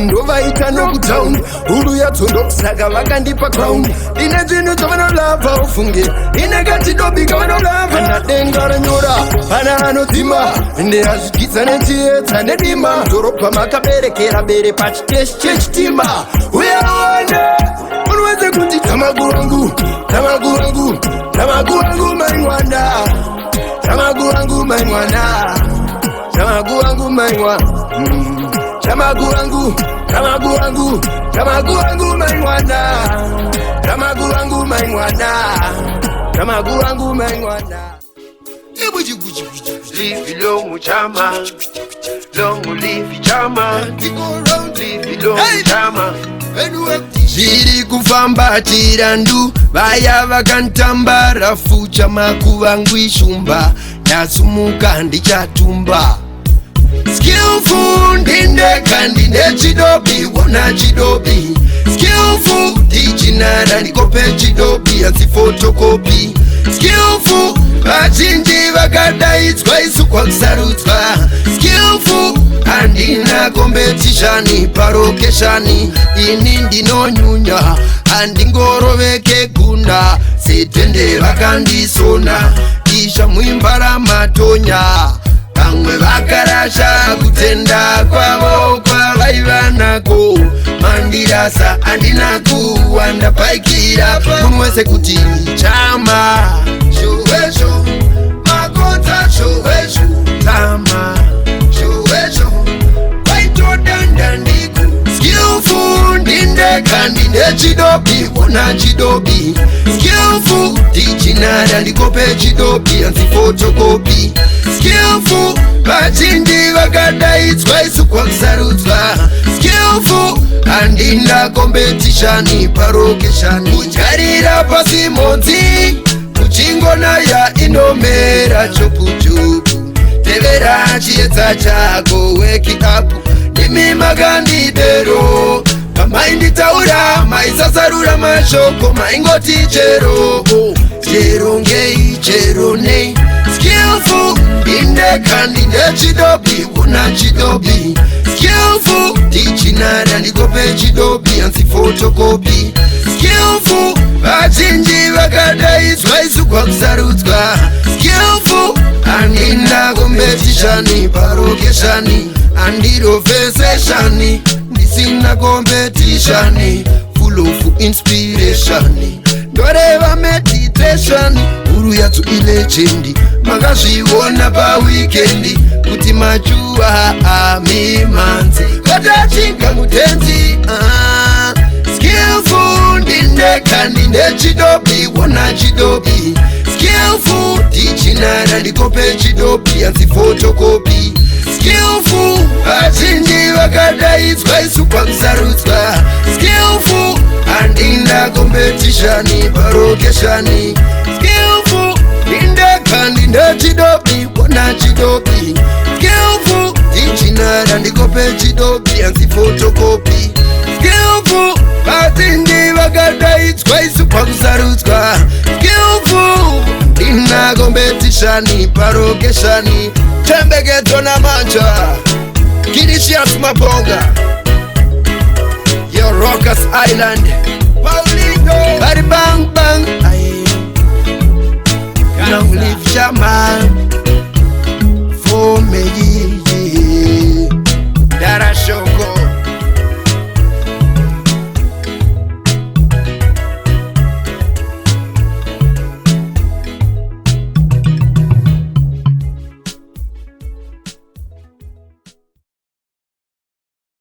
ndovaita nokutown huru yatsondo saka vakandipa crown ine zvinhu zvavanolava ufunge ine kachidobi kavanolava nadenga ranyora pana anodzima ndeazvikidza nechiedza nedima dhorobha makaberekera bere pachiteshi chechitima uyaone munhu wese kuti tamagu wangu tamagu wangu tamagu wangu maimwana tamagu wangu maimwana tamagu wangu maimwana tamagu wangu tamagu wangu tamagu wangu maimwana tamagu wangu maimwana tamagu wangu maimwana Live long chama long live chama live long chama zviri kufamba tirandu vaya vakantamba rafucha makuvangu ishumba ndasumuka ndichatumba skillful ndindeka ndine chidobi wona chidobi skillful ndichinara ndikope chidobi asi fotokopi skillful vazhinji vakadaidzwa isu kwakusarudzwa skillful handina competition parokeshani ini ndinonyunya handingoroveke gunda setende vakandisona isha muimba ramatonya vamwe vakarasha kutenda kwavo kwavaivanako mandirasa handina kuwanda paikira munhu wese kuti chama showesho makota showesho tama showesho vaitodanda ndiku skillful ndindeka ndine chidobi wona chidobi skillful ndichinara ndikope chidobi anzi fotokopi skillful vazhinji vakadaidzwa isu kwakusarudzwa skillful handina competition parokeshani kujarira pasi modzi kuchingonaya inomera chopuchopu tevera chiedza chako wake up imi makandidero pamainditaura maisasarura mashoko maingoti chero chero ngei chero nei skillful ndindeka ndine chidobi wona chidobi skillful ndichinara ndikope chidobi anzi fotokopi skillful vazhinji vakadaidzwa isu kwakusarudzwa skillful handina competition parokeshani handiroveseshani ndisina competition full of inspiration ndoreva meditation huru yatsu ilegendi makazviona pawikendi kuti machuva amimanzi katachinga mutenzi skillful ndindeka ndine chidobi wona chidobi skillful ndichinara ndikope chidobi anzi fotokopi skillful vazhinji vakadaidzwa isu kwakusarudzwa skillful handina competition parokeshani skillful ndindeka ndine chidobi wona chidobi skillful ndichinara ndikope chidobi anzi fotokopi skillful vazhinji vakadaidzwa isu kwakusarudzwa skillful ndina competition parokeshani tembekedzo namanja Kinisias Mabonga Your Rockers Island Paulino Bari bang bang Long live Shaman